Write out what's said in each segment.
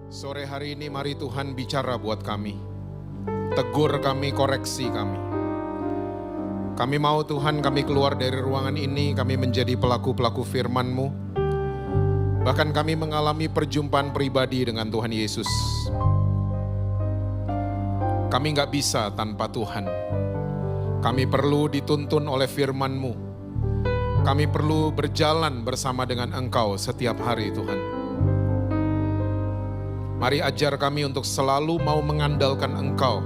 Sore hari ini mari Tuhan bicara buat kami. Tegur kami, koreksi kami. Kami mau Tuhan kami keluar dari ruangan ini, kami menjadi pelaku-pelaku firman-Mu. Bahkan kami mengalami perjumpaan pribadi dengan Tuhan Yesus. Kami gak bisa tanpa Tuhan. Kami perlu dituntun oleh firman-Mu. Kami perlu berjalan bersama dengan Engkau setiap hari Tuhan. Mari ajar kami untuk selalu mau mengandalkan Engkau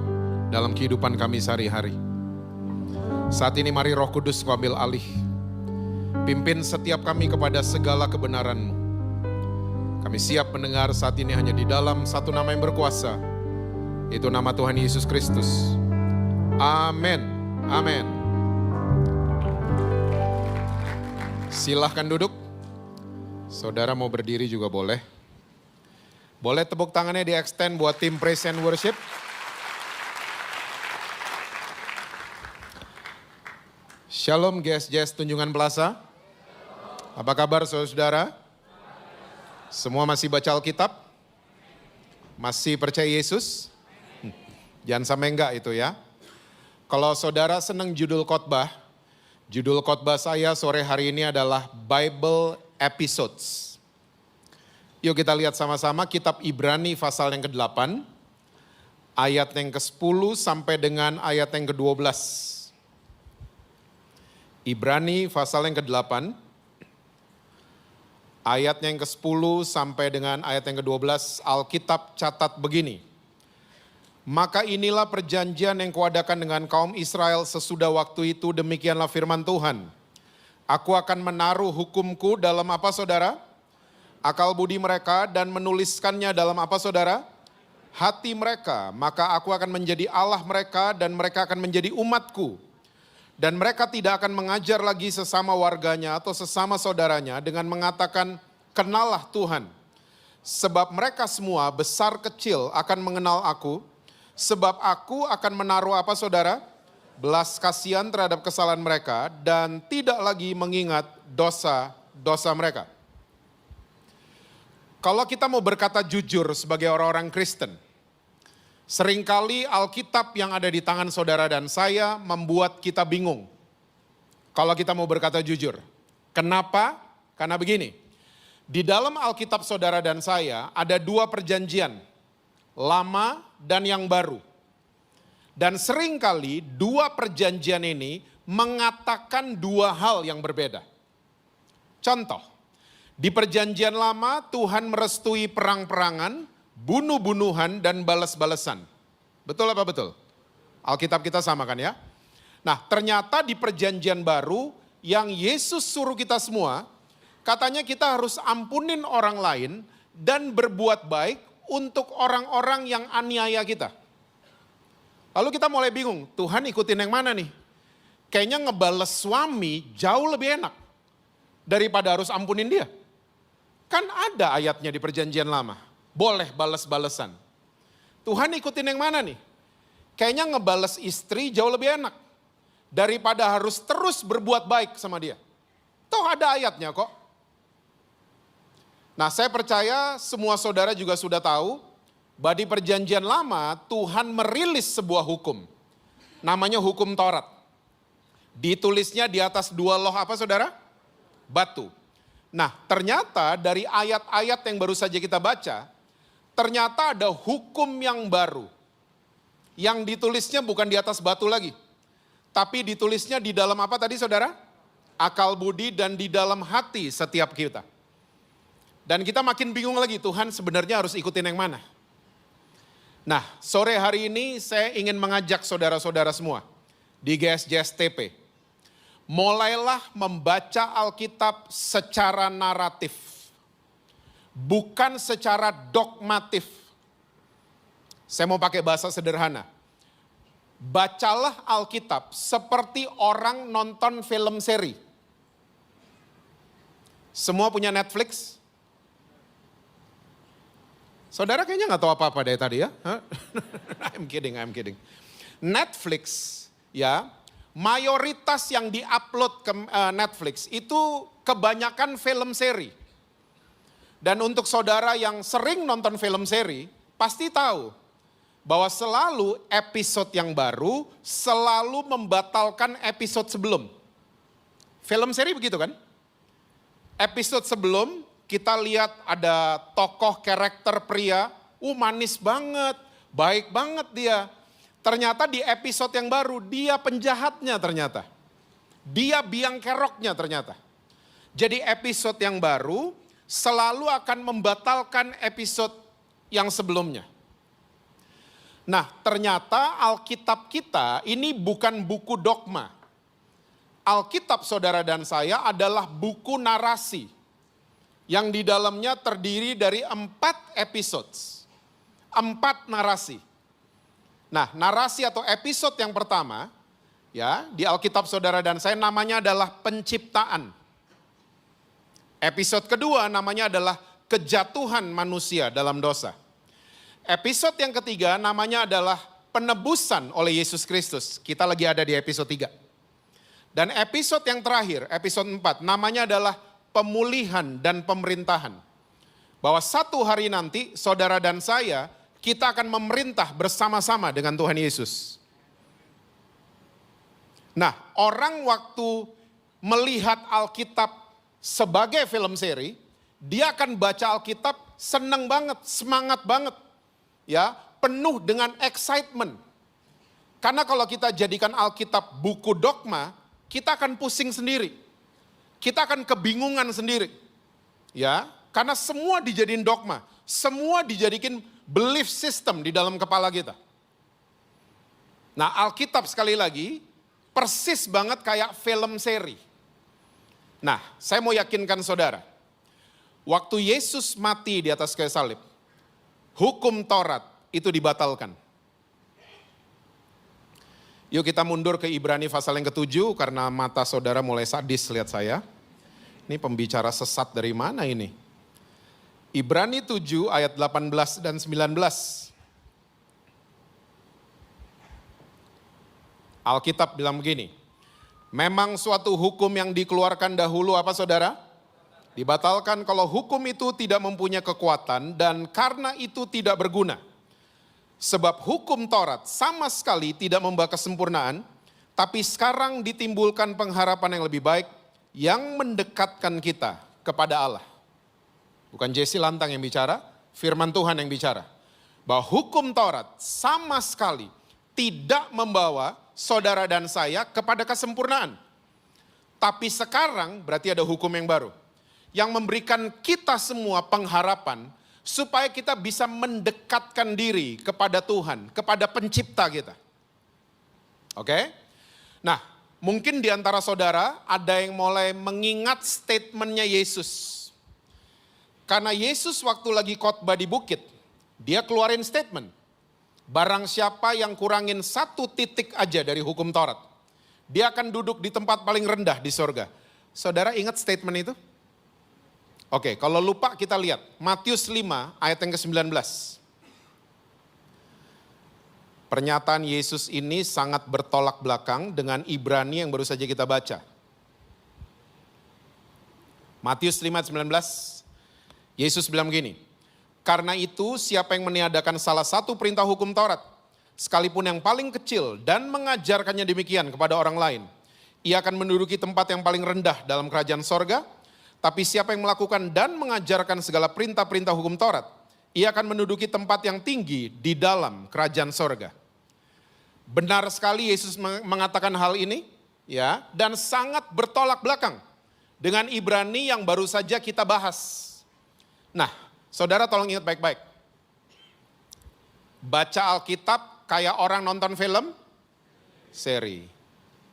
dalam kehidupan kami sehari-hari. Saat ini mari Roh Kudus Kau ambil alih. Pimpin setiap kami kepada segala kebenaran-Mu. Kami siap mendengar saat ini hanya di dalam satu nama yang berkuasa. Itu nama Tuhan Yesus Kristus. Amin. Amin. Silahkan duduk. Saudara mau berdiri juga boleh. Boleh tepuk tangannya di extend buat tim Praise and Worship. Shalom guys Tunjungan Plaza. Apa kabar saudara-saudara? Semua masih baca Alkitab? Masih percaya Yesus? Jangan sampai enggak itu ya. Kalau saudara senang judul khotbah saya sore hari ini adalah Bible Episodes. Yuk kita lihat sama-sama kitab Ibrani pasal yang ke-8, ayat yang ke-10 sampai dengan ayat yang ke-12. Ibrani pasal yang ke-8, ayat yang ke-10 sampai dengan ayat yang ke-12, Alkitab catat begini. Maka inilah perjanjian yang kuadakan dengan kaum Israel sesudah waktu itu, demikianlah firman Tuhan. Aku akan menaruh hukumku dalam apa saudara? Akal budi mereka dan menuliskannya dalam apa saudara? Hati mereka. Maka aku akan menjadi Allah mereka dan mereka akan menjadi umatku. Dan mereka tidak akan mengajar lagi sesama warganya atau sesama saudaranya dengan mengatakan, kenallah Tuhan. Sebab mereka semua besar kecil akan mengenal aku. Sebab aku akan menaruh apa saudara? Belas kasihan terhadap kesalahan mereka dan tidak lagi mengingat dosa-dosa mereka. Kalau kita mau berkata jujur sebagai orang-orang Kristen, seringkali Alkitab yang ada di tangan saudara dan saya membuat kita bingung. Kalau kita mau berkata jujur. Kenapa? Karena begini, di dalam Alkitab saudara dan saya ada dua perjanjian, lama dan yang baru. Dan seringkali dua perjanjian ini mengatakan dua hal yang berbeda. Contoh. Di perjanjian lama Tuhan merestui perang-perangan, bunuh-bunuhan dan balas-balasan. Betul apa betul? Alkitab kita sama kan ya? Nah ternyata di perjanjian baru yang Yesus suruh kita semua, katanya kita harus ampunin orang lain dan berbuat baik untuk orang-orang yang aniaya kita. Lalu kita mulai bingung, Tuhan ikutin yang mana nih? Kayaknya ngebales suami jauh lebih enak daripada harus ampunin dia. Kan ada ayatnya di perjanjian lama. Boleh balas-balesan. Tuhan ikutin yang mana nih? Kayaknya ngebales istri jauh lebih enak. Daripada harus terus berbuat baik sama dia. Toh ada ayatnya kok. Nah saya percaya semua saudara juga sudah tahu. Bahwa di perjanjian lama Tuhan merilis sebuah hukum. Namanya hukum Taurat. Ditulisnya di atas dua loh apa saudara? Batu. Nah ternyata dari ayat-ayat yang baru saja kita baca, ternyata ada hukum yang baru. Yang ditulisnya bukan di atas batu lagi. Tapi ditulisnya di dalam apa tadi saudara? Akal budi dan di dalam hati setiap kita. Dan kita makin bingung lagi, Tuhan sebenarnya harus ikutin yang mana? Nah sore hari ini saya ingin mengajak saudara-saudara semua di GSJS TP. Mulailah membaca Alkitab secara naratif, bukan secara dogmatif. Saya mau pakai bahasa sederhana. Bacalah Alkitab seperti orang nonton film seri. Semua punya Netflix? Saudara kayaknya nggak tahu apa-apa dari tadi ya. I'm kidding. Netflix ya. Mayoritas yang diupload ke Netflix itu kebanyakan film seri. Dan untuk saudara yang sering nonton film seri, pasti tahu bahwa selalu episode yang baru selalu membatalkan episode sebelum. Film seri begitu kan? Episode sebelum kita lihat ada tokoh karakter pria, manis banget, baik banget dia. Ternyata di episode yang baru dia penjahatnya ternyata. Dia biang keroknya ternyata. Jadi episode yang baru selalu akan membatalkan episode yang sebelumnya. Nah, ternyata Alkitab kita ini bukan buku dogma. Alkitab saudara dan saya adalah buku narasi yang di dalamnya terdiri dari 4 episodes, 4 narasi. Nah, narasi atau episode yang pertama ya di Alkitab saudara dan saya namanya adalah penciptaan. Episode kedua namanya adalah kejatuhan manusia dalam dosa. Episode yang ketiga namanya adalah penebusan oleh Yesus Kristus. Kita lagi ada di episode 3. Dan episode yang terakhir, episode 4, namanya adalah pemulihan dan pemerintahan. Bahwa satu hari nanti saudara dan saya, kita akan memerintah bersama-sama dengan Tuhan Yesus. Nah, orang waktu melihat Alkitab sebagai film seri, dia akan baca Alkitab senang banget, semangat banget. Ya, penuh dengan excitement. Karena kalau kita jadikan Alkitab buku dogma, kita akan pusing sendiri. Kita akan kebingungan sendiri. Ya, karena semua dijadiin dogma, semua dijadikan belief system di dalam kepala kita. Nah, Alkitab sekali lagi persis banget kayak film seri. Nah, saya mau yakinkan saudara, waktu Yesus mati di atas kayu salib, hukum Taurat itu dibatalkan. Yuk kita mundur ke Ibrani pasal yang ke-7 karena mata saudara mulai sadis lihat saya. Ini pembicara sesat dari mana ini? Ibrani 7 ayat 18 dan 19. Alkitab bilang begini, memang suatu hukum yang dikeluarkan dahulu apa saudara? Dibatalkan kalau hukum itu tidak mempunyai kekuatan dan karena itu tidak berguna. Sebab hukum Taurat sama sekali tidak membawa kesempurnaan, tapi sekarang ditimbulkan pengharapan yang lebih baik yang mendekatkan kita kepada Allah. Bukan Jesse Lantang yang bicara, firman Tuhan yang bicara. Bahwa hukum Taurat sama sekali tidak membawa saudara dan saya kepada kesempurnaan. Tapi sekarang berarti ada hukum yang baru. Yang memberikan kita semua pengharapan supaya kita bisa mendekatkan diri kepada Tuhan, kepada pencipta kita. Oke? Nah, mungkin di antara saudara ada yang mulai mengingat statementnya Yesus. Karena Yesus waktu lagi khotbah di bukit, dia keluarin statement. Barang siapa yang kurangin 1 titik aja dari hukum Taurat, dia akan duduk di tempat paling rendah di sorga. Saudara ingat statement itu? Oke, kalau lupa kita lihat Matius 5 ayat yang ke-19. Pernyataan Yesus ini sangat bertolak belakang dengan Ibrani yang baru saja kita baca. Matius 5 ayat 19, Yesus bilang begini, karena itu siapa yang meniadakan salah satu perintah hukum Taurat, sekalipun yang paling kecil dan mengajarkannya demikian kepada orang lain, ia akan menduduki tempat yang paling rendah dalam kerajaan sorga. Tapi siapa yang melakukan dan mengajarkan segala perintah-perintah hukum Taurat, ia akan menduduki tempat yang tinggi di dalam kerajaan sorga. Benar sekali Yesus mengatakan hal ini, ya, dan sangat bertolak belakang dengan Ibrani yang baru saja kita bahas. Nah, saudara tolong ingat baik-baik. Baca Alkitab kayak orang nonton film seri.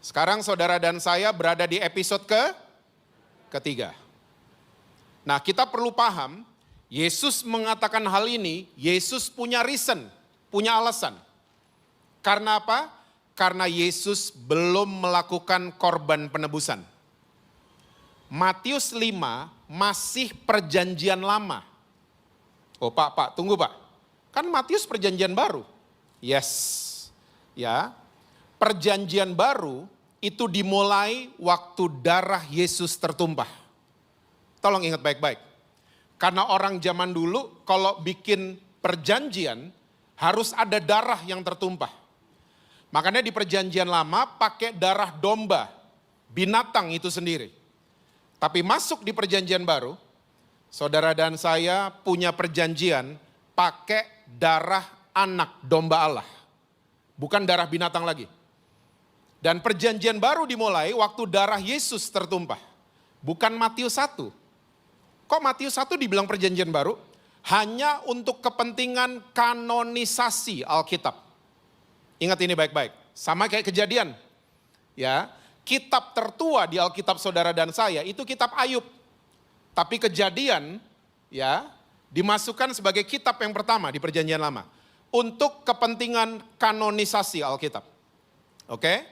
Sekarang saudara dan saya berada di episode ketiga. Nah, kita perlu paham, Yesus mengatakan hal ini, Yesus punya reason, punya alasan. Karena apa? Karena Yesus belum melakukan korban penebusan. Matius 5 masih perjanjian lama. Oh Pak, tunggu Pak. Kan Matius perjanjian baru. Yes. Ya. Perjanjian baru itu dimulai waktu darah Yesus tertumpah. Tolong ingat baik-baik. Karena orang zaman dulu kalau bikin perjanjian harus ada darah yang tertumpah. Makanya di perjanjian lama pakai darah domba, binatang itu sendiri. Tapi masuk di perjanjian baru, saudara dan saya punya perjanjian pakai darah anak domba Allah. Bukan darah binatang lagi. Dan perjanjian baru dimulai waktu darah Yesus tertumpah. Bukan Matius 1. Kok Matius 1 dibilang perjanjian baru? Hanya untuk kepentingan kanonisasi Alkitab. Ingat ini baik-baik. Sama kayak Kejadian. Ya, kitab tertua di Alkitab saudara dan saya itu kitab Ayub. Tapi Kejadian ya dimasukkan sebagai kitab yang pertama di Perjanjian Lama untuk kepentingan kanonisasi Alkitab. Oke?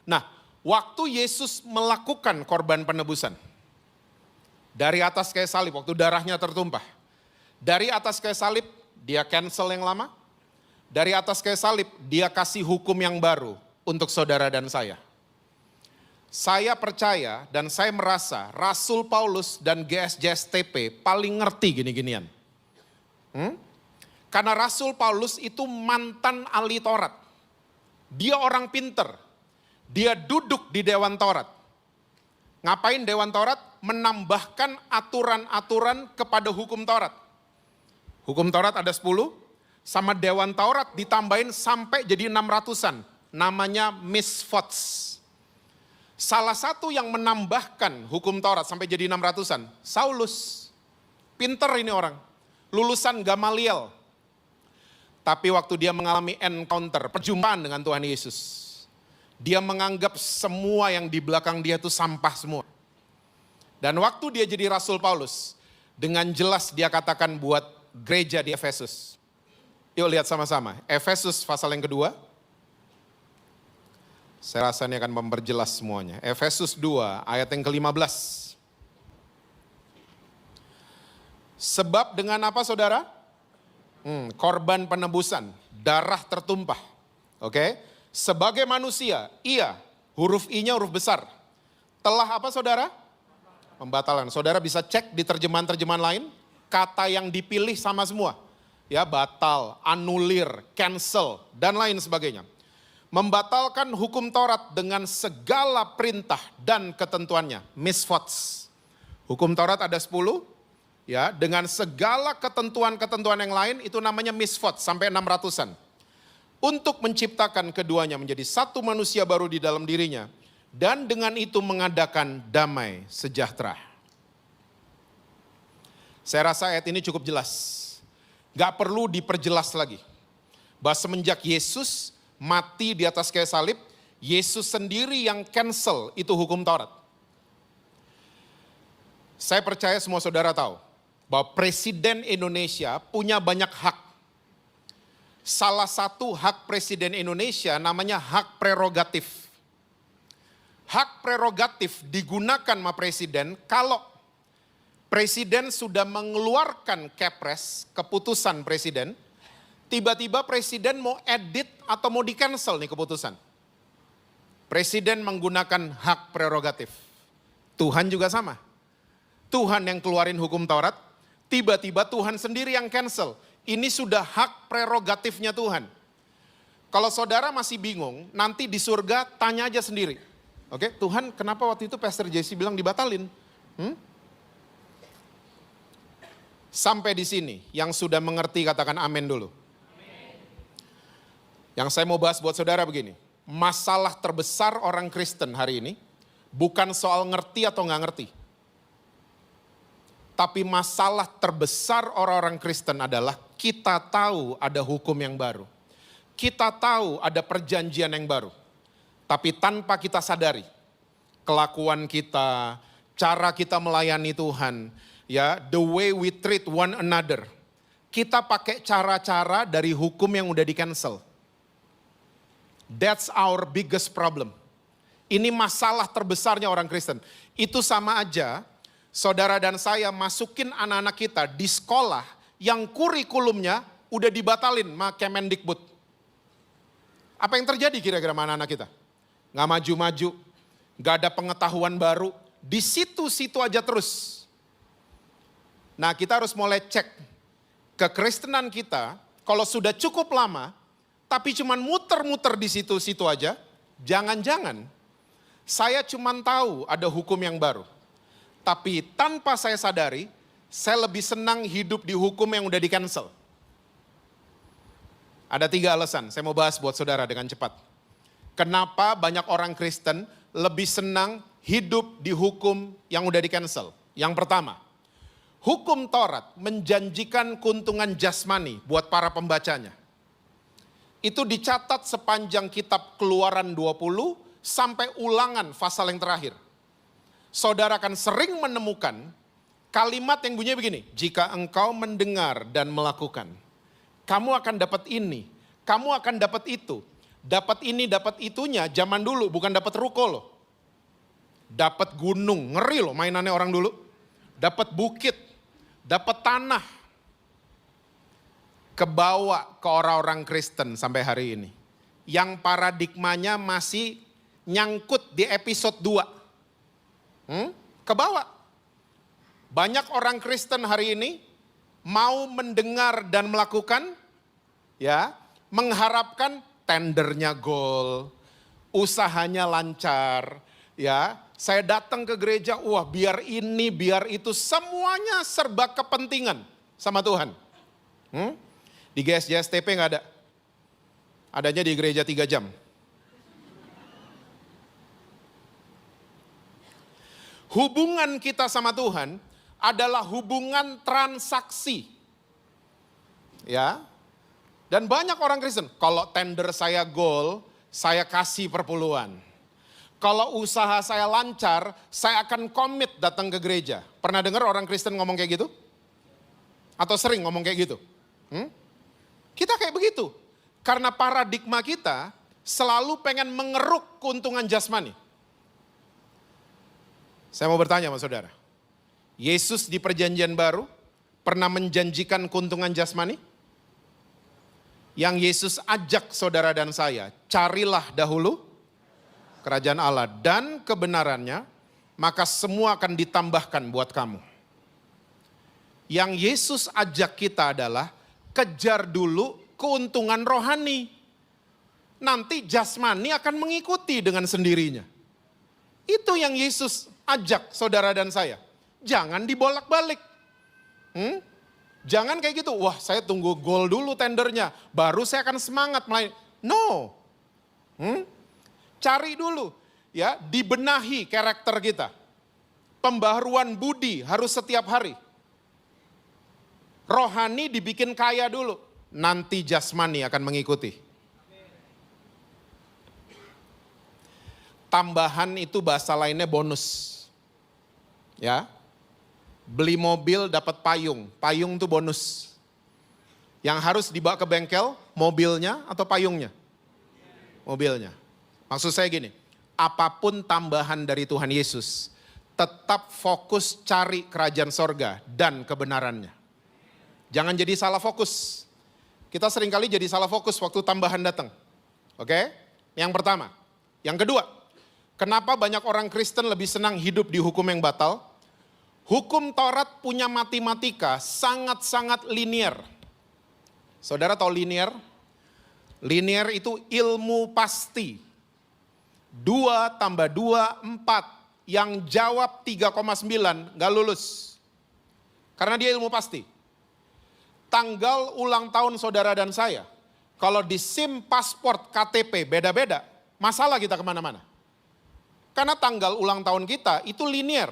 Nah, waktu Yesus melakukan korban penebusan dari atas kayu salib waktu darahnya tertumpah. Dari atas kayu salib dia cancel yang lama. Dari atas kayu salib dia kasih hukum yang baru untuk saudara dan saya. Saya percaya dan saya merasa Rasul Paulus dan GSJSTP paling ngerti gini-ginian. Karena Rasul Paulus itu mantan ahli Taurat. Dia orang pinter. Dia duduk di Dewan Taurat. Ngapain Dewan Taurat? Menambahkan aturan-aturan kepada hukum Taurat. Hukum Taurat ada 10, sama Dewan Taurat ditambahin sampai jadi 600-an. Namanya misfots. Salah satu yang menambahkan hukum Taurat sampai jadi 600-an, Saulus. Pinter ini orang. Lulusan Gamaliel. Tapi waktu dia mengalami encounter, perjumpaan dengan Tuhan Yesus. Dia menganggap semua yang di belakang dia itu sampah semua. Dan waktu dia jadi Rasul Paulus, dengan jelas dia katakan buat gereja di Efesus. Yuk lihat sama-sama, Efesus pasal yang kedua. Saya rasa ini akan memperjelas semuanya. Efesus 2 ayat yang ke-15. Sebab dengan apa saudara? Korban penebusan, darah tertumpah. Oke? Sebagai manusia, ia, huruf I-nya huruf besar. Telah apa saudara? Pembatalan. Saudara bisa cek di terjemahan-terjemahan lain, kata yang dipilih sama semua. Ya, batal, anulir, cancel, dan lain sebagainya. Membatalkan hukum Taurat dengan segala perintah dan ketentuannya. Misfots. Hukum Taurat ada 10, ya, dengan segala ketentuan-ketentuan yang lain itu namanya misfots sampai 600-an. Untuk menciptakan keduanya menjadi satu manusia baru di dalam dirinya. Dan dengan itu mengadakan damai sejahtera. Saya rasa ayat ini cukup jelas. Gak perlu diperjelas lagi. Bahwa semenjak Yesus mati di atas kayu salib, Yesus sendiri yang cancel itu hukum Taurat. Saya percaya semua saudara tahu bahwa Presiden Indonesia punya banyak hak. Salah satu hak Presiden Indonesia namanya hak prerogatif. Hak prerogatif digunakan sama Presiden kalau Presiden sudah mengeluarkan Kepres, keputusan Presiden, tiba-tiba Presiden mau edit atau mau di-cancel nih keputusan. Presiden menggunakan hak prerogatif. Tuhan juga sama. Tuhan yang keluarin hukum Taurat, tiba-tiba Tuhan sendiri yang cancel. Ini sudah hak prerogatifnya Tuhan. Kalau saudara masih bingung, nanti di surga tanya aja sendiri. Oke, Tuhan kenapa waktu itu Pastor Jesse bilang dibatalin? Sampai di sini, yang sudah mengerti katakan amin dulu. Amin. Yang saya mau bahas buat saudara begini. Masalah terbesar orang Kristen hari ini, bukan soal ngerti atau nggak ngerti. Tapi masalah terbesar orang-orang Kristen adalah kita tahu ada hukum yang baru. Kita tahu ada perjanjian yang baru. Tapi tanpa kita sadari, kelakuan kita, cara kita melayani Tuhan, ya, the way we treat one another. Kita pakai cara-cara dari hukum yang udah di-cancel. That's our biggest problem. Ini masalah terbesarnya orang Kristen. Itu sama aja, saudara dan saya masukin anak-anak kita di sekolah yang kurikulumnya udah dibatalin sama Kemendikbud. Apa yang terjadi kira-kira sama anak-anak kita? Nggak maju-maju, nggak ada pengetahuan baru. Di situ-situ aja terus. Nah, kita harus mulai cek kekristenan kita, kalau sudah cukup lama, tapi cuman muter-muter di situ-situ aja, jangan-jangan saya cuman tahu ada hukum yang baru. Tapi tanpa saya sadari, saya lebih senang hidup di hukum yang udah di-cancel. Ada 3 alasan, saya mau bahas buat saudara dengan cepat. Kenapa banyak orang Kristen lebih senang hidup di hukum yang udah di-cancel? Yang pertama, hukum Taurat menjanjikan keuntungan jasmani buat para pembacanya. Itu dicatat sepanjang kitab Keluaran 20 sampai Ulangan pasal yang terakhir. Saudara akan sering menemukan kalimat yang bunyinya begini, jika engkau mendengar dan melakukan, kamu akan dapat ini, kamu akan dapat itu. Dapat ini, dapat itunya zaman dulu, bukan dapat ruko loh. Dapat gunung, ngeri loh mainannya orang dulu. Dapat bukit, dapat tanah. Kebawa ke orang-orang Kristen sampai hari ini. Yang paradigmanya masih nyangkut di episode 2. Kebawa. Banyak orang Kristen hari ini mau mendengar dan melakukan, ya, mengharapkan tendernya gol, usahanya lancar, ya. Saya datang ke gereja, wah biar ini, biar itu, semuanya serba kepentingan sama Tuhan. Di GSJSTP nggak ada. Adanya di gereja 3 jam. Hubungan kita sama Tuhan adalah hubungan transaksi. Ya. Dan banyak orang Kristen, kalau tender saya gol, saya kasih perpuluhan. Kalau usaha saya lancar, saya akan komit datang ke gereja. Pernah dengar orang Kristen ngomong kayak gitu? Atau sering ngomong kayak gitu? Kita kayak begitu. Karena paradigma kita selalu pengen mengeruk keuntungan jasmani. Saya mau bertanya sama saudara. Yesus di perjanjian baru pernah menjanjikan keuntungan jasmani? Yang Yesus ajak saudara dan saya, carilah dahulu kerajaan Allah dan kebenarannya, maka semua akan ditambahkan buat kamu. Yang Yesus ajak kita adalah kejar dulu keuntungan rohani. Nanti jasmani akan mengikuti dengan sendirinya. Itu yang Yesus ajak saudara dan saya. Jangan dibolak-balik. Jangan kayak gitu, wah saya tunggu gol dulu tendernya, baru saya akan semangat melayani. No. Cari dulu, ya, dibenahi karakter kita. Pembaharuan budi harus setiap hari. Rohani dibikin kaya dulu, nanti jasmani akan mengikuti. Tambahan itu bahasa lainnya bonus. Ya. Beli mobil dapat payung, payung itu bonus. Yang harus dibawa ke bengkel, mobilnya atau payungnya? Mobilnya. Maksud saya gini, apapun tambahan dari Tuhan Yesus, tetap fokus cari kerajaan sorga dan kebenarannya. Jangan jadi salah fokus. Kita seringkali jadi salah fokus waktu tambahan datang. Oke? Yang pertama. Yang kedua, kenapa banyak orang Kristen lebih senang hidup di hukum yang batal? Hukum Taurat punya matematika sangat-sangat linear. Saudara tahu linear? Linear itu ilmu pasti. 2 tambah 2, 4. Yang jawab 3,9 gak lulus. Karena dia ilmu pasti. Tanggal ulang tahun saudara dan saya, kalau di SIM, pasport, KTP beda-beda, masalah kita kemana-mana. Karena tanggal ulang tahun kita itu linear.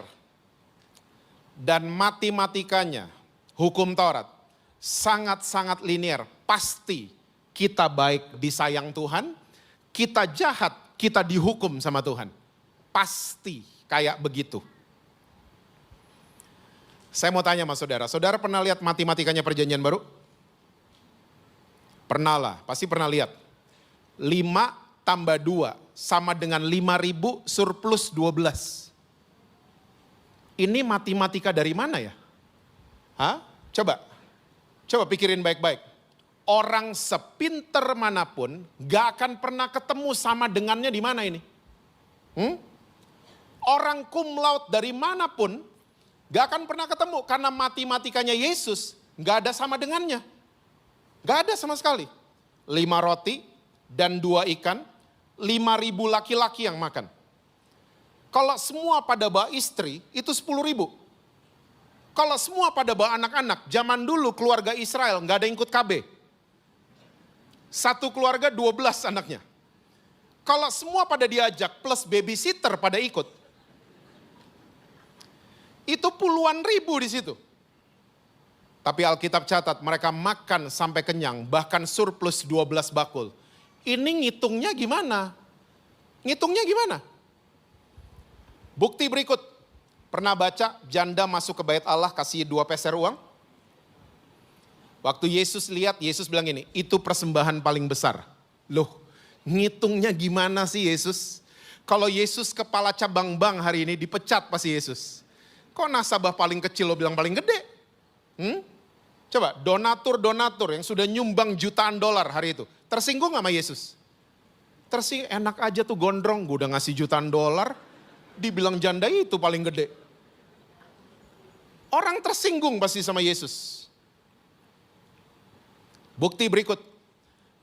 Dan matematikanya, hukum Taurat, sangat-sangat linear. Pasti kita baik disayang Tuhan, kita jahat, kita dihukum sama Tuhan. Pasti kayak begitu. Saya mau tanya sama saudara, saudara pernah lihat matematikanya perjanjian baru? Pernah lah, pasti pernah lihat. 5 tambah 2 sama dengan 5.000 surplus 12. Ini matematika dari mana ya? Coba pikirin baik-baik. Orang sepinter manapun gak akan pernah ketemu sama dengannya di mana ini. Orang cum laude dari manapun Gak akan pernah ketemu karena matematikanya Yesus gak ada sama dengannya. Gak ada sama sekali. 5 roti dan 2 ikan, 5.000 laki-laki yang makan. Kalau semua pada bawa istri, itu 10.000. Kalau semua pada bawa anak-anak, zaman dulu keluarga Israel gak ada yang ikut KB. Satu keluarga 12 anaknya. Kalau semua pada diajak plus babysitter pada ikut, itu puluhan ribu di situ. Tapi Alkitab catat mereka makan sampai kenyang, bahkan surplus 12 bakul. Ini ngitungnya gimana? Ngitungnya gimana? Bukti berikut. Pernah baca janda masuk ke bait Allah kasih 2 peser uang? Waktu Yesus lihat, Yesus bilang ini, itu persembahan paling besar. Loh, ngitungnya gimana sih Yesus? Kalau Yesus kepala cabang bank hari ini dipecat pasti Yesus. Kok nasabah paling kecil lo bilang paling gede? Coba donatur yang sudah nyumbang jutaan dolar hari itu. Tersinggung sama Yesus? Enak aja tuh gondrong, gue udah ngasih jutaan dolar. Dibilang janda itu paling gede. Orang tersinggung pasti sama Yesus. Bukti berikut.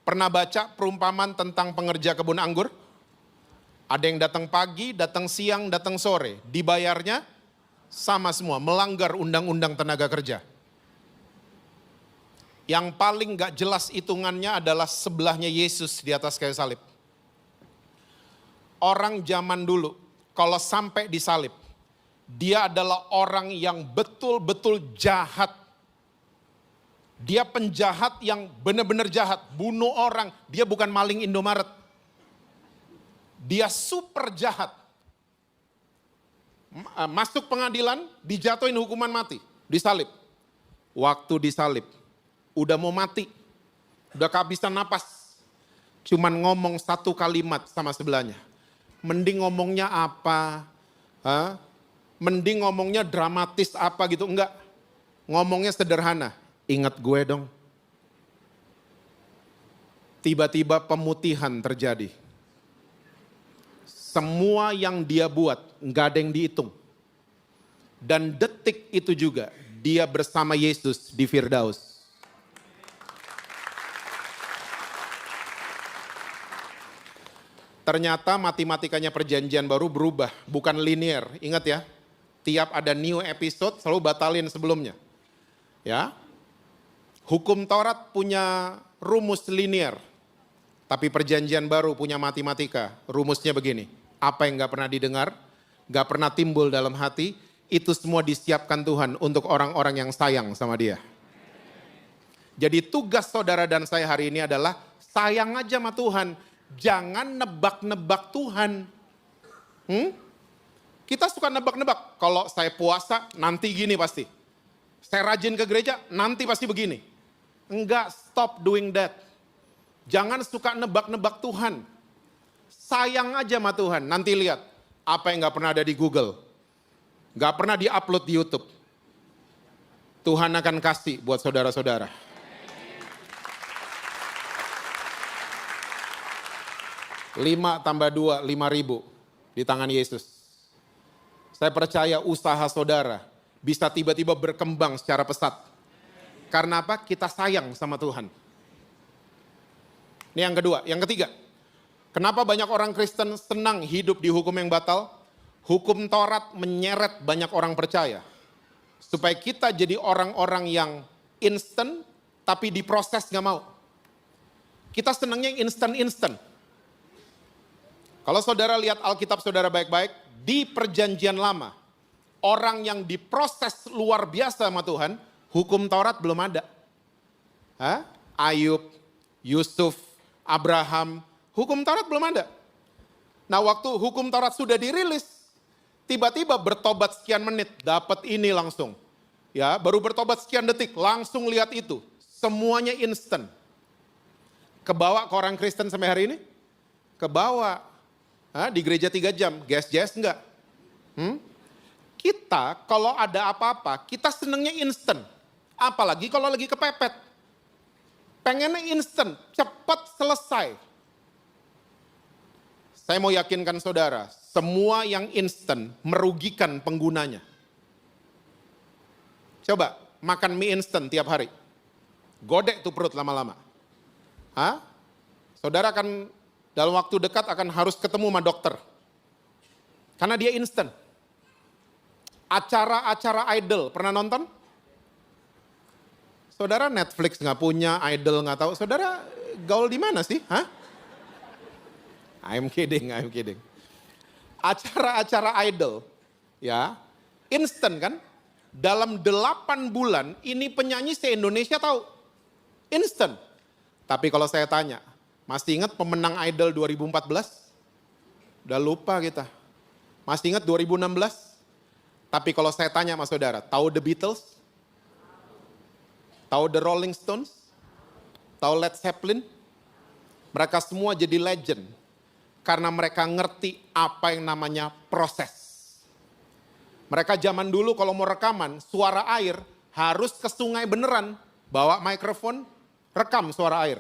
Pernah baca perumpamaan tentang pengerja kebun anggur? Ada yang datang pagi, datang siang, datang sore. Dibayarnya sama semua, melanggar undang-undang tenaga kerja. Yang paling gak jelas hitungannya adalah sebelahnya Yesus di atas kayu salib. Orang zaman dulu, kalau sampai disalib, dia adalah orang yang betul-betul jahat. Dia penjahat yang benar-benar jahat, bunuh orang. Dia bukan maling Indomaret. Dia super jahat. Masuk pengadilan, dijatuhin hukuman mati, disalib. Waktu disalib, udah mau mati, udah kehabisan napas. Cuman ngomong satu kalimat sama sebelahnya. Mending ngomongnya apa? Mending ngomongnya dramatis apa gitu, enggak. Ngomongnya sederhana, ingat gue dong. Tiba-tiba pemutihan terjadi. Semua yang dia buat, enggak ada yang dihitung. Dan detik itu juga, dia bersama Yesus di Firdaus. Ternyata matematikanya perjanjian baru berubah, bukan linear. Ingat ya, tiap ada new episode selalu batalin sebelumnya. Ya, hukum Taurat punya rumus linear, tapi perjanjian baru punya matematika. Rumusnya begini, apa yang gak pernah didengar, gak pernah timbul dalam hati, itu semua disiapkan Tuhan untuk orang-orang yang sayang sama Dia. Jadi tugas saudara dan saya hari ini adalah sayang aja sama Tuhan. Jangan nebak-nebak Tuhan. Kita suka nebak-nebak. Kalau saya puasa, nanti gini pasti. Saya rajin ke gereja, nanti pasti begini. Enggak, stop doing that. Jangan suka nebak-nebak Tuhan. Sayang aja sama Tuhan. Nanti lihat, apa yang gak pernah ada di Google. Gak pernah di-upload di YouTube. Tuhan akan kasih buat saudara-saudara. 5 tambah 2, 5.000 di tangan Yesus. Saya percaya usaha saudara bisa tiba-tiba berkembang secara pesat. Karena apa? Kita sayang sama Tuhan. Ini yang kedua. Yang ketiga, kenapa banyak orang Kristen senang hidup di hukum yang batal? Hukum Taurat menyeret banyak orang percaya. Supaya kita jadi orang-orang yang instan, tapi diproses gak mau. Kita senangnya instan-instan. Kalau saudara lihat Alkitab saudara baik-baik, di perjanjian lama, orang yang diproses luar biasa sama Tuhan, hukum Taurat belum ada. Ayub, Yusuf, Abraham, hukum Taurat belum ada. Nah waktu hukum Taurat sudah dirilis, tiba-tiba bertobat sekian menit, dapat ini langsung. Ya, baru bertobat sekian detik, langsung lihat itu. Semuanya instan. Kebawa ke orang Kristen sampai hari ini? Kebawa. Di gereja 3 jam, gas enggak? Kita kalau ada apa-apa, kita senengnya instan. Apalagi kalau lagi kepepet. Pengennya instan, cepat selesai. Saya mau yakinkan saudara, semua yang instan merugikan penggunanya. Coba makan mie instan tiap hari. Godek tuh perut lama-lama. Hah? Saudara akan dalam waktu dekat akan harus ketemu sama dokter. Karena dia instan. Acara-acara idol, pernah nonton? Saudara Netflix nggak punya, idol nggak tahu. Saudara gaul di mana sih? Hah? I'm kidding. Acara-acara idol, ya, instan kan? Dalam 8 bulan ini penyanyi se-Indonesia tahu. Instan. Tapi kalau saya tanya, masih ingat pemenang idol 2014? Udah lupa kita. Masih ingat 2016? Tapi kalau saya tanya sama saudara, tahu The Beatles? Tahu The Rolling Stones? Tahu Led Zeppelin? Mereka semua jadi legend. Karena mereka ngerti apa yang namanya proses. Mereka zaman dulu kalau mau rekaman, suara air harus ke sungai beneran. Bawa mikrofon, rekam suara air.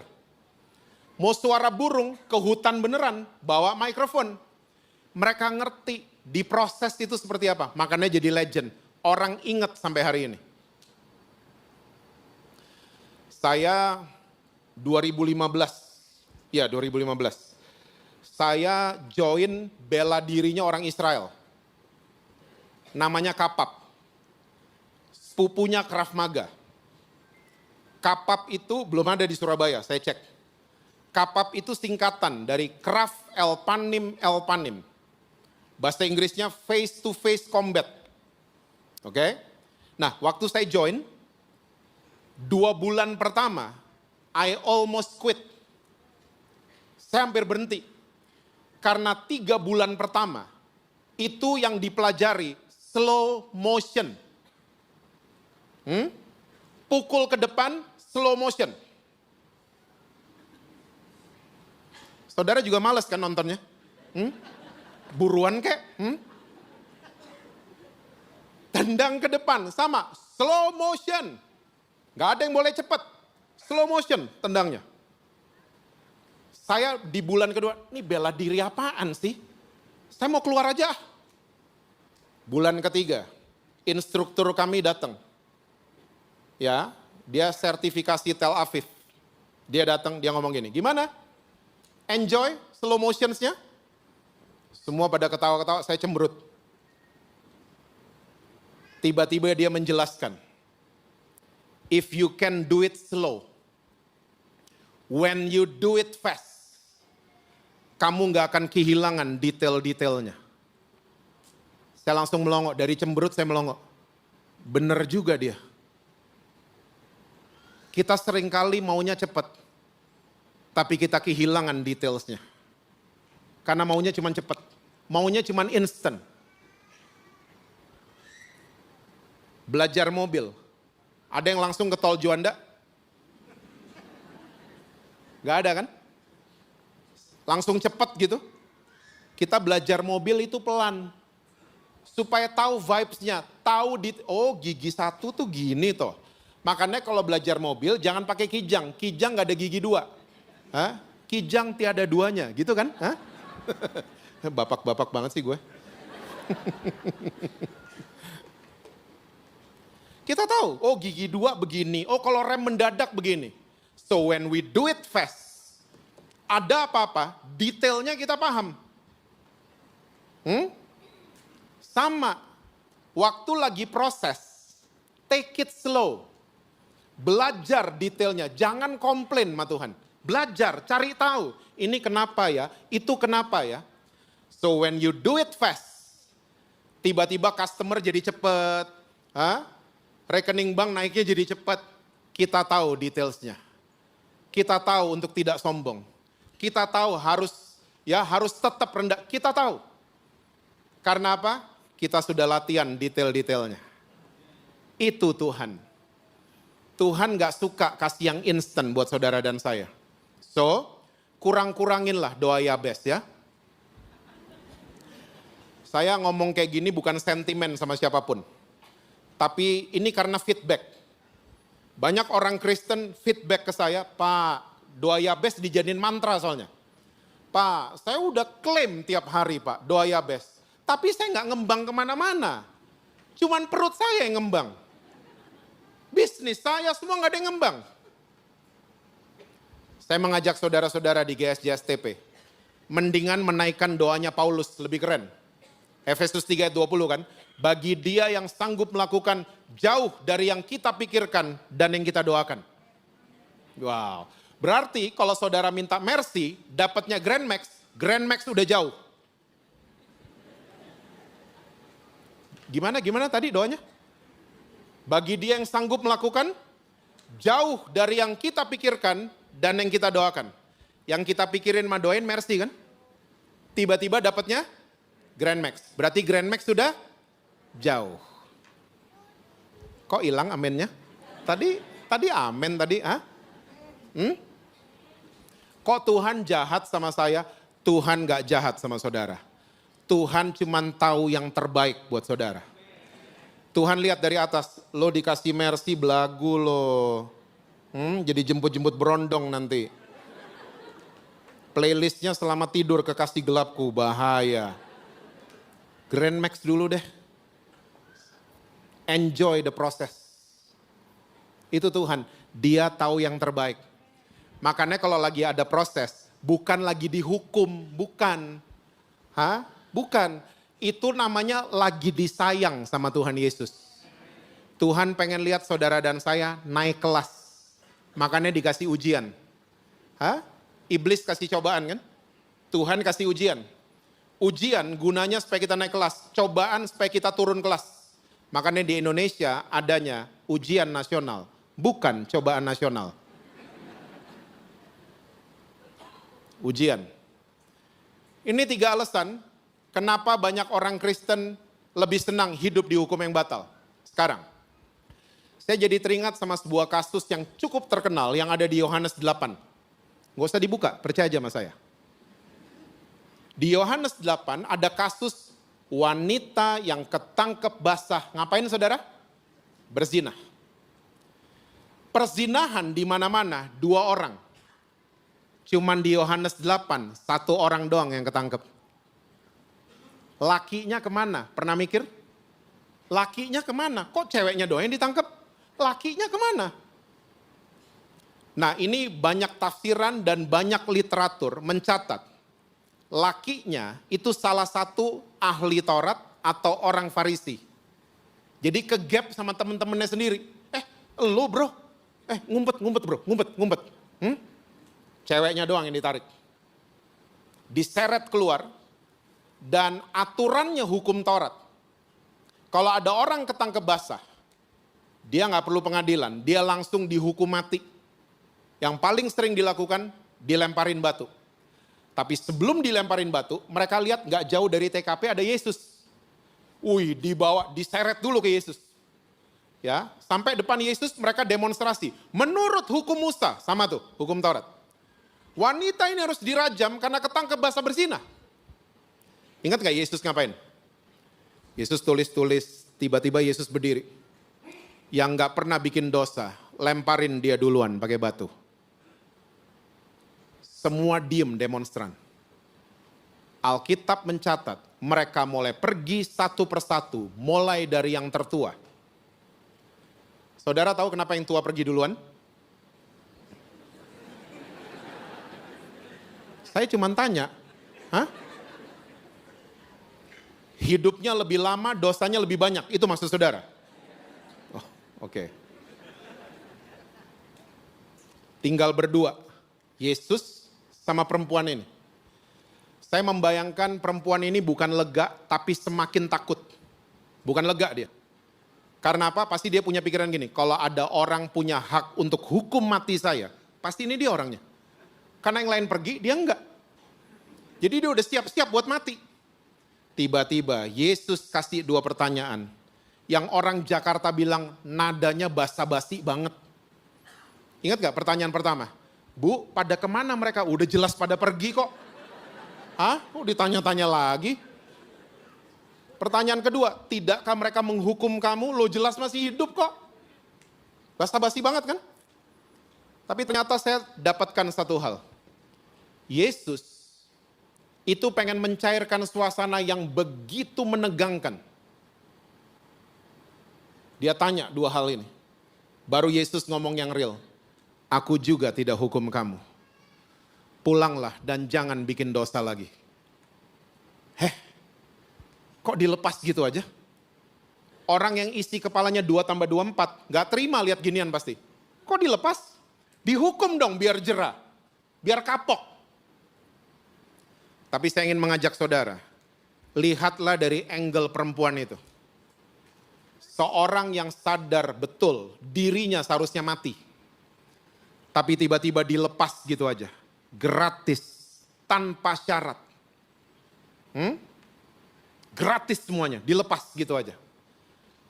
Mau suara burung, ke hutan beneran, bawa mikrofon. Mereka ngerti di proses itu seperti apa. Makanya jadi legend. Orang ingat sampai hari ini. Saya 2015. Saya join bela dirinya orang Israel. Namanya Kapap. Sepupunya Krav Maga. Kapap itu belum ada di Surabaya, saya cek. Kapap itu singkatan dari Krav Elpanim. Bahasa Inggrisnya face to face combat. Oke? Nah, waktu saya join, 2 bulan pertama, I almost quit. Saya hampir berhenti. Karena 3 bulan pertama, itu yang dipelajari slow motion. Pukul ke depan, slow motion. Saudara juga males kan nontonnya? Buruan kek? Tendang ke depan, sama, slow motion. Gak ada yang boleh cepat, slow motion tendangnya. Saya di bulan kedua, ini bela diri apaan sih? Saya mau keluar aja. Bulan ketiga, instruktur kami datang. Ya, dia sertifikasi Tel Aviv. Dia datang, dia ngomong gini, gimana? Enjoy slow motionsnya? Semua pada ketawa-ketawa, saya cemberut. Tiba-tiba dia menjelaskan, if you can do it slow, when you do it fast, kamu gak akan kehilangan detail-detailnya. Saya langsung melongo, dari cemberut saya melongo. Bener juga dia. Kita seringkali maunya cepat, tapi kita kehilangan detailsnya. Karena maunya cuma cepat, maunya cuma instan. Belajar mobil, ada yang langsung ke tol Juanda? Gak ada kan? Langsung cepat gitu. Kita belajar mobil itu pelan. Supaya tahu vibes-nya, tahu gigi 1 tuh gini toh. Makanya kalau belajar mobil jangan pakai kijang. Kijang gak ada gigi 2. Hah? Kijang tiada duanya, gitu kan? Hah? Bapak-bapak banget sih gue. Kita tahu, gigi 2 begini, kalau rem mendadak begini. So when we do it fast, ada apa-apa, detailnya kita paham. Sama, waktu lagi proses, take it slow. Belajar detailnya, jangan komplain sama Tuhan. Belajar, cari tahu, ini kenapa ya, itu kenapa ya. So when you do it fast, tiba-tiba customer jadi cepet, rekening bank naiknya jadi cepat. Kita tahu detailsnya. Kita tahu untuk tidak sombong. Kita tahu harus tetap rendah. Kita tahu. Karena apa? Kita sudah latihan detail-detailnya. Itu Tuhan. Tuhan gak suka kasih yang instan buat saudara dan saya. So, kurang-kuranginlah doa Yabes ya. Saya ngomong kayak gini bukan sentimen sama siapapun. Tapi ini karena feedback. Banyak orang Kristen feedback ke saya, Pak, doa Yabes dijadiin mantra soalnya. Pak, saya udah klaim tiap hari Pak, doa Yabes. Tapi saya nggak ngembang kemana-mana. Cuman perut saya yang ngembang. Bisnis saya semua nggak ada yang ngembang. Saya mengajak saudara-saudara di GSJSTP, mendingan menaikkan doanya Paulus, lebih keren. Efesus 3 ayat 20 kan, bagi dia yang sanggup melakukan jauh dari yang kita pikirkan dan yang kita doakan. Wow, berarti kalau saudara minta mercy, dapatnya Grand Max udah jauh. Gimana tadi doanya? Bagi dia yang sanggup melakukan jauh dari yang kita pikirkan dan yang kita doakan. Yang kita pikirin mah doain mercy kan? Tiba-tiba dapatnya Grand Max. Berarti Grand Max sudah jauh. Kok hilang amennya? Tadi amen tadi, Kok Tuhan jahat sama saya? Tuhan gak jahat sama saudara. Tuhan cuma tahu yang terbaik buat saudara. Tuhan lihat dari atas, lo dikasih mercy belagu lo. Jadi jemput-jemput berondong nanti. Playlistnya selama tidur kekasih gelapku, bahaya. Grand Max dulu deh. Enjoy the process. Itu Tuhan, dia tahu yang terbaik. Makanya kalau lagi ada proses, bukan lagi dihukum, bukan. Bukan, itu namanya lagi disayang sama Tuhan Yesus. Tuhan pengen lihat saudara dan saya naik kelas. Makanya dikasih ujian. Iblis kasih cobaan kan? Tuhan kasih ujian. Ujian gunanya supaya kita naik kelas. Cobaan supaya kita turun kelas. Makanya di Indonesia adanya ujian nasional. Bukan cobaan nasional. Ujian. Ini 3 alasan kenapa banyak orang Kristen lebih senang hidup di hukum yang batal. Sekarang, saya jadi teringat sama sebuah kasus yang cukup terkenal yang ada di Yohanes 8. Gak usah dibuka, percaya aja sama saya. Di Yohanes 8 ada kasus wanita yang ketangkep basah. Ngapain saudara? Berzinah. Perzinahan di mana-mana 2 orang. Cuman di Yohanes 8, 1 orang doang yang ketangkep. Lakinya kemana? Pernah mikir? Lakinya kemana? Kok ceweknya doang yang ditangkep? Lakinya kemana? Nah ini banyak tafsiran dan banyak literatur mencatat. Lakinya itu salah satu ahli Taurat atau orang Farisi. Jadi kegap sama temen-temennya sendiri. Lu bro, ngumpet bro, ngumpet. Ceweknya doang yang ditarik. Diseret keluar. Dan aturannya hukum Taurat. Kalau ada orang ketangkep basah, dia nggak perlu pengadilan, dia langsung dihukum mati. Yang paling sering dilakukan, dilemparin batu. Tapi sebelum dilemparin batu, mereka lihat nggak jauh dari TKP ada Yesus. Dibawa, diseret dulu ke Yesus. Ya, sampai depan Yesus mereka demonstrasi. Menurut hukum Musa, sama tuh, hukum Taurat. Wanita ini harus dirajam karena ketangkep basah berzina. Ingat gak Yesus ngapain? Yesus tulis-tulis, tiba-tiba Yesus berdiri. Yang gak pernah bikin dosa, lemparin dia duluan pakai batu. Semua diem demonstran. Alkitab mencatat, mereka mulai pergi satu persatu, mulai dari yang tertua. Saudara tahu kenapa yang tua pergi duluan? Saya cuma tanya, hidupnya lebih lama, dosanya lebih banyak. Itu maksud saudara? Oh, oke. Tinggal berdua, Yesus sama perempuan ini. Saya membayangkan perempuan ini bukan lega, tapi semakin takut. Bukan lega dia. Karena apa? Pasti dia punya pikiran gini, kalau ada orang punya hak untuk hukum mati saya, pasti ini dia orangnya. Karena yang lain pergi, dia enggak. Jadi dia udah siap-siap buat mati. Tiba-tiba Yesus kasih 2 pertanyaan. Yang orang Jakarta bilang nadanya basa-basi banget. Ingat gak pertanyaan pertama? Bu, pada kemana mereka? Udah jelas pada pergi kok. Ditanya-tanya lagi. Pertanyaan kedua, tidakkah mereka menghukum kamu? Lo jelas masih hidup kok. Basa-basi banget kan? Tapi ternyata saya dapatkan satu hal. Yesus itu pengen mencairkan suasana yang begitu menegangkan. Dia tanya 2 hal ini. Baru Yesus ngomong yang real. Aku juga tidak hukum kamu. Pulanglah dan jangan bikin dosa lagi. Kok dilepas gitu aja? Orang yang isi kepalanya 2 tambah 2, 4. Gak terima lihat ginian pasti. Kok dilepas? Dihukum dong biar jera. Biar kapok. Tapi saya ingin mengajak saudara. Lihatlah dari angle perempuan itu. Seorang yang sadar betul dirinya seharusnya mati. Tapi tiba-tiba dilepas gitu aja. Gratis. Tanpa syarat. Gratis semuanya. Dilepas gitu aja.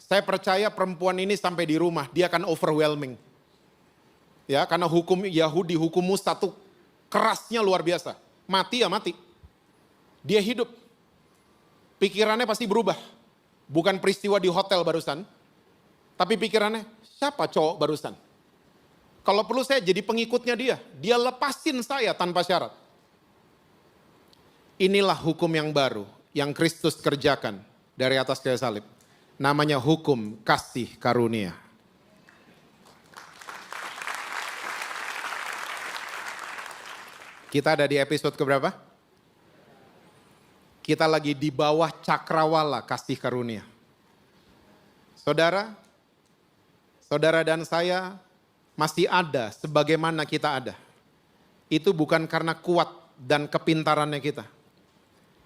Saya percaya perempuan ini sampai di rumah. Dia akan overwhelming. Ya, karena hukum Yahudi, hukum Musa tuh kerasnya luar biasa. Mati ya mati. Dia hidup. Pikirannya pasti berubah. Bukan peristiwa di hotel barusan. Tapi pikirannya, siapa cowok barusan? Kalau perlu saya jadi pengikutnya dia. Dia lepasin saya tanpa syarat. Inilah hukum yang baru. Yang Kristus kerjakan dari atas kayu salib. Namanya hukum kasih karunia. Kita ada di episode keberapa? Kita lagi di bawah cakrawala kasih karunia. Saudara, saudara dan saya masih ada sebagaimana kita ada. Itu bukan karena kuat dan kepintarannya kita.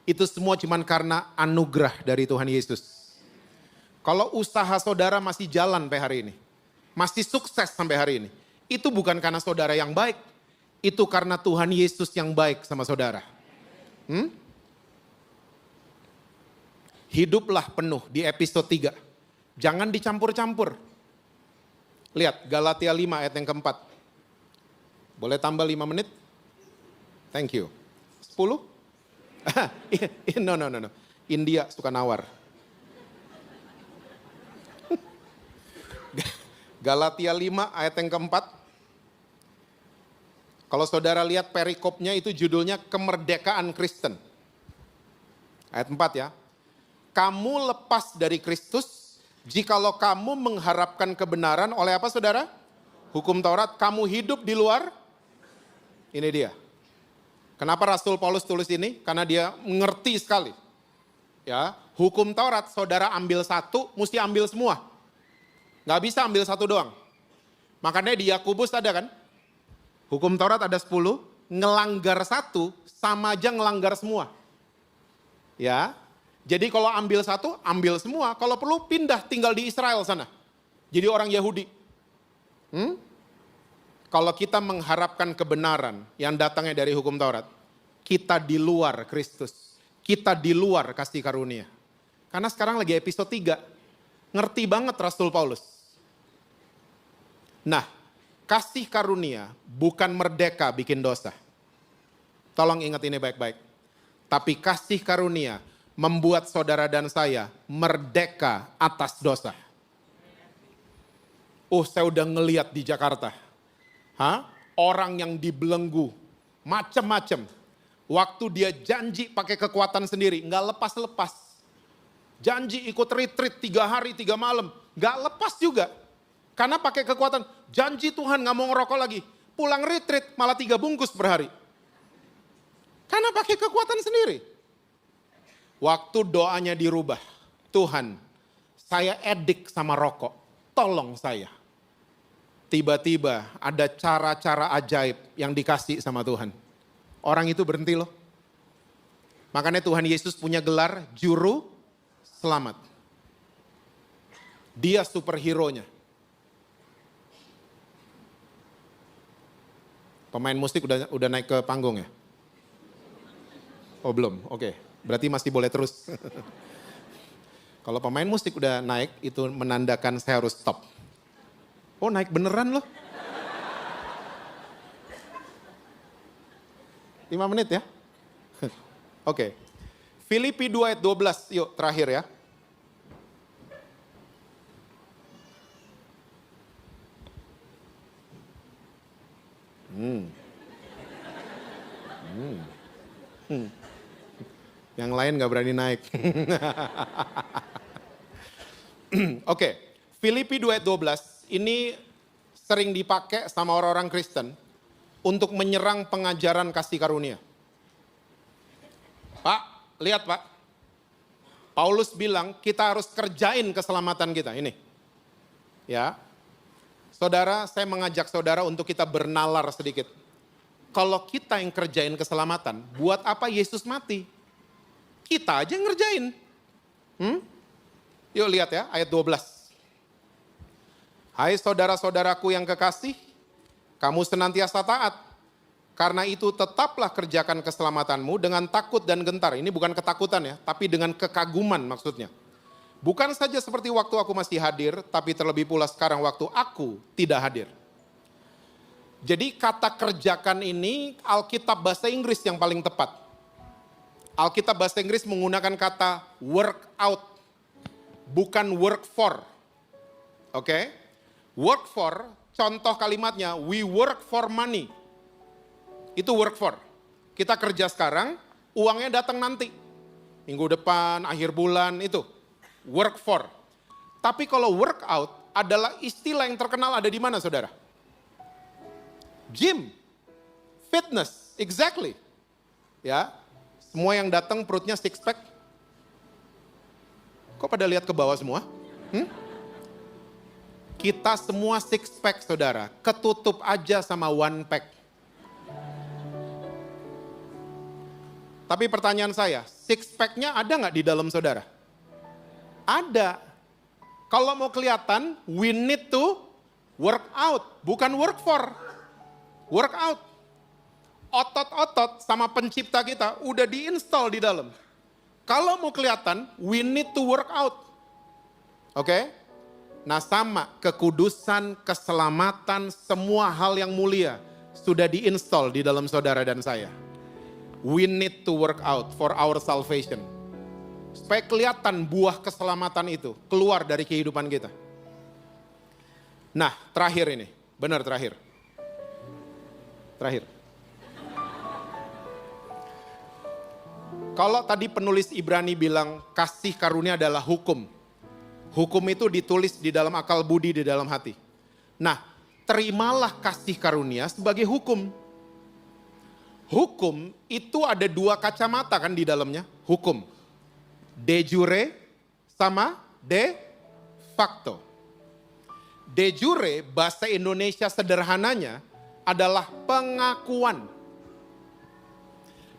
Itu semua cuma karena anugerah dari Tuhan Yesus. Kalau usaha saudara masih jalan sampai hari ini, masih sukses sampai hari ini, itu bukan karena saudara yang baik, itu karena Tuhan Yesus yang baik sama saudara. Hiduplah penuh di episode 3. Jangan dicampur-campur. Lihat Galatia 5 ayat yang keempat. Boleh tambah 5 menit? Thank you. 10? No. India suka nawar. Galatia 5 ayat yang keempat. Kalau saudara lihat perikopnya itu judulnya kemerdekaan Kristen. Ayat 4 ya. Kamu lepas dari Kristus jikalau kamu mengharapkan kebenaran oleh apa saudara? Hukum Taurat. Kamu hidup di luar. Ini dia. Kenapa Rasul Paulus tulis ini? Karena dia mengerti sekali. Ya, hukum Taurat saudara ambil satu, mesti ambil semua. Gak bisa ambil satu doang. Makanya di Yakobus ada kan? Hukum Taurat ada 10, ngelanggar satu sama aja ngelanggar semua. Ya, jadi kalau ambil satu, ambil semua. Kalau perlu pindah tinggal di Israel sana. Jadi orang Yahudi. Kalau kita mengharapkan kebenaran yang datangnya dari hukum Taurat, kita di luar Kristus. Kita di luar kasih karunia. Karena sekarang lagi episode 3. Ngerti banget Rasul Paulus. Nah, kasih karunia bukan merdeka bikin dosa. Tolong ingat ini baik-baik. Tapi kasih karunia membuat saudara dan saya merdeka atas dosa. Saya udah ngeliat di Jakarta. Orang yang dibelenggu, macem-macem. Waktu dia janji pakai kekuatan sendiri, nggak lepas-lepas. Janji ikut retreat 3 hari 3 malam, nggak lepas juga. Karena pakai kekuatan, janji Tuhan nggak mau ngerokok lagi. Pulang retreat malah 3 bungkus per hari. Karena pakai kekuatan sendiri. Waktu doanya dirubah, Tuhan, saya edik sama rokok, tolong saya. Tiba-tiba ada cara-cara ajaib yang dikasih sama Tuhan. Orang itu berhenti loh. Makanya Tuhan Yesus punya gelar juru selamat. Dia superhero-nya. Pemain musik udah naik ke panggung ya? Oh belum, oke. Berarti masih boleh terus. Kalau pemain musik udah naik, itu menandakan saya harus stop. Oh naik beneran loh. 5 menit ya. Oke. Filipi 2 ayat 12, yuk terakhir ya. Yang lain gak berani naik. Oke, Filipi 2 ayat 12, ini sering dipakai sama orang-orang Kristen untuk menyerang pengajaran kasih karunia. Pak, lihat Pak. Paulus bilang kita harus kerjain keselamatan kita. Ini. Ya. Saudara, saya mengajak saudara untuk kita bernalar sedikit. Kalau kita yang kerjain keselamatan, buat apa Yesus mati? Kita aja yang ngerjain. Yuk lihat ya, ayat 12. Hai saudara-saudaraku yang kekasih, kamu senantiasa taat. Karena itu tetaplah kerjakan keselamatanmu dengan takut dan gentar. Ini bukan ketakutan ya, tapi dengan kekaguman maksudnya. Bukan saja seperti waktu aku masih hadir, tapi terlebih pula sekarang waktu aku tidak hadir. Jadi kata kerjakan ini Alkitab bahasa Inggris yang paling tepat. Alkitab bahasa Inggris menggunakan kata work out, bukan work for. Oke? Work for, contoh kalimatnya, we work for money. Itu work for. Kita kerja sekarang, uangnya datang nanti. Minggu depan, akhir bulan, itu. Work for. Tapi kalau work out adalah istilah yang terkenal ada di mana saudara? Gym. Fitness. Exactly. Ya. Semua yang datang perutnya six pack. Kok pada lihat ke bawah semua? Kita semua six pack saudara, ketutup aja sama one pack. Tapi pertanyaan saya, six packnya ada nggak di dalam saudara? Ada. Kalau mau kelihatan, we need to work out, bukan work for. Work out. Otot-otot sama pencipta kita udah diinstal di dalam. Kalau mau kelihatan, we need to work out. Oke? Nah sama, kekudusan, keselamatan, semua hal yang mulia sudah diinstal di dalam saudara dan saya. We need to work out for our salvation. Supaya kelihatan buah keselamatan itu keluar dari kehidupan kita. Nah terakhir ini, benar terakhir. Kalau tadi penulis Ibrani bilang kasih karunia adalah hukum. Hukum itu ditulis di dalam akal budi, di dalam hati. Nah, terimalah kasih karunia sebagai hukum. Hukum itu ada dua kacamata kan di dalamnya. Hukum. De jure sama de facto. De jure bahasa Indonesia sederhananya adalah pengakuan.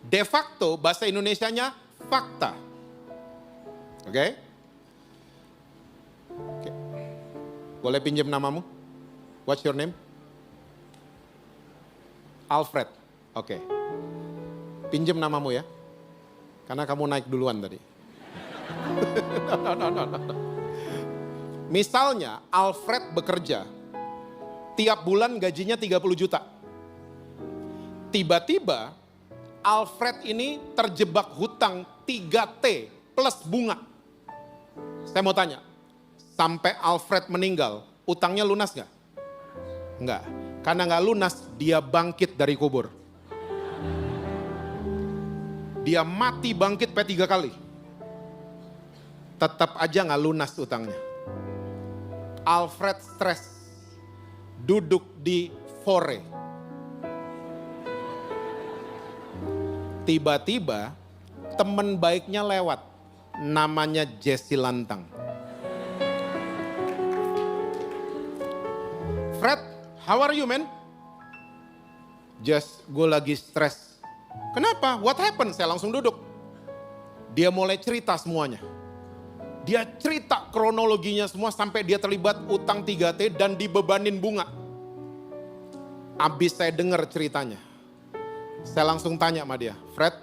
De facto bahasa Indonesianya fakta. Oke? Boleh pinjam namamu? What's your name? Alfred. Oke. Pinjam namamu ya. Karena kamu naik duluan tadi. No. Misalnya Alfred bekerja. Tiap bulan gajinya 30 juta. Tiba-tiba Alfred ini terjebak hutang 3T plus bunga. Saya mau tanya. Sampai Alfred meninggal, utangnya lunas gak? Enggak. Karena gak lunas, dia bangkit dari kubur. Dia mati bangkit P3 kali. Tetap aja gak lunas utangnya. Alfred stres. Duduk di fore. Tiba-tiba teman baiknya lewat. Namanya Jesse Lantang. Fred, how are you man? Just, gue lagi stres. Kenapa? What happened? Saya langsung duduk. Dia mulai cerita semuanya. Dia cerita kronologinya semua sampai dia terlibat utang 3T dan dibebanin bunga. Abis saya dengar ceritanya. Saya langsung tanya sama dia, Fred,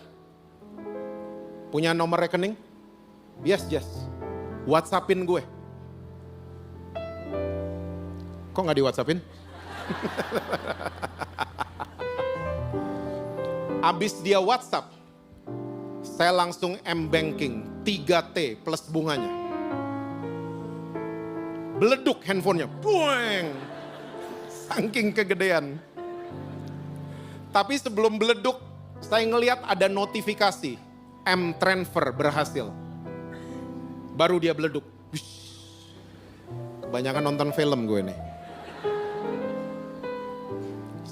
punya nomor rekening? Yes. WhatsAppin gue. Kok gak di WhatsAppin? Abis dia WhatsApp, saya langsung M-Banking 3T plus bunganya. Beleduk handphonenya, bueng, saking kegedean. Tapi sebelum beleduk, saya ngelihat ada notifikasi, M-Transfer berhasil. Baru dia beleduk. Kebanyakan nonton film gue nih.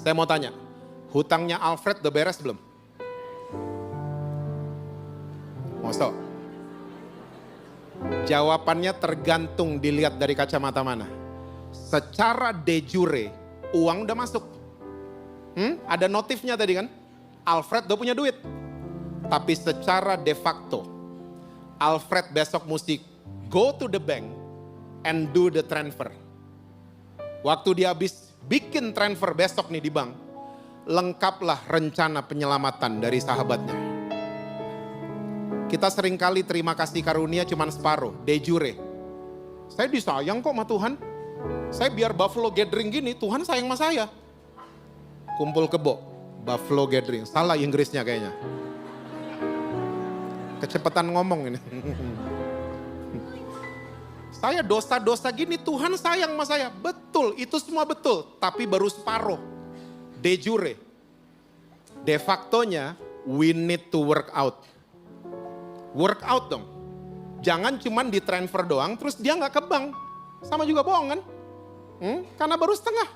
Saya mau tanya, hutangnya Alfred udah beres belum? Mosok? Jawabannya tergantung dilihat dari kacamata mana. Secara de jure, uang udah masuk. Ada notifnya tadi kan? Alfred udah punya duit. Tapi secara de facto, Alfred besok mesti go to the bank and do the transfer. Waktu dia habis bikin transfer besok nih di bank, lengkaplah rencana penyelamatan dari sahabatnya. Kita seringkali terima kasih karunia cuman separuh, de jure. Saya disayang kok sama Tuhan. Saya biar Buffalo Gathering gini, Tuhan sayang sama saya. Kumpul kebo, Buffalo Gathering. Salah Inggrisnya kayaknya. Kecepatan ngomong ini. Saya dosa-dosa gini, Tuhan sayang sama saya. Betul, itu semua betul. Tapi baru separuh. De jure. De factonya, we need to work out. Work out dong. Jangan cuman ditransfer doang, terus dia gak ke bank. Sama juga bohong kan? Karena baru setengah.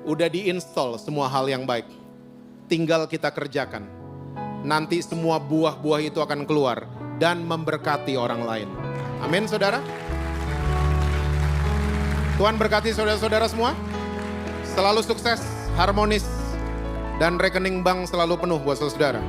Udah diinstal semua hal yang baik. Tinggal kita kerjakan. Nanti semua buah-buah itu akan keluar dan memberkati orang lain. Amin saudara. Tuhan berkati saudara-saudara semua. Selalu sukses, harmonis, dan rekening bank selalu penuh buat saudara.